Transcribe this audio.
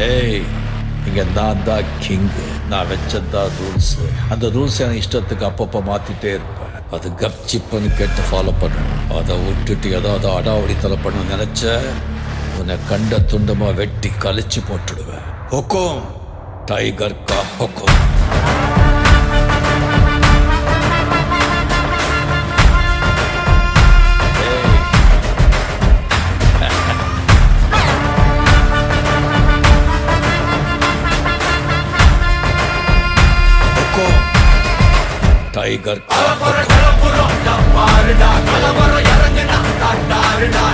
ஏய், இங்க நான் தான் கிங்கு. நான் வச்சதான் ரூல்ஸ். அந்த ரூல்ஸ் எனக்கு இஷ்டத்துக்கு அப்பப்போ மாத்திட்டே இருப்பேன். அது கப்சிப்புன்னு கேட்டு ஃபாலோ பண்ணணும். அதை விட்டுட்டு ஏதாவது அடாவடித்தலை பண்ண நினைச்ச உன்னை கண்ட துண்டமா வெட்டி கழிச்சு போட்டுடுவேன். ஹுக்கும், டைகர் கா ஹுக்கும். டைகர் கலவர கலபுரம் பாருடா, கலவர இறங்குடா, காட்டாருடா.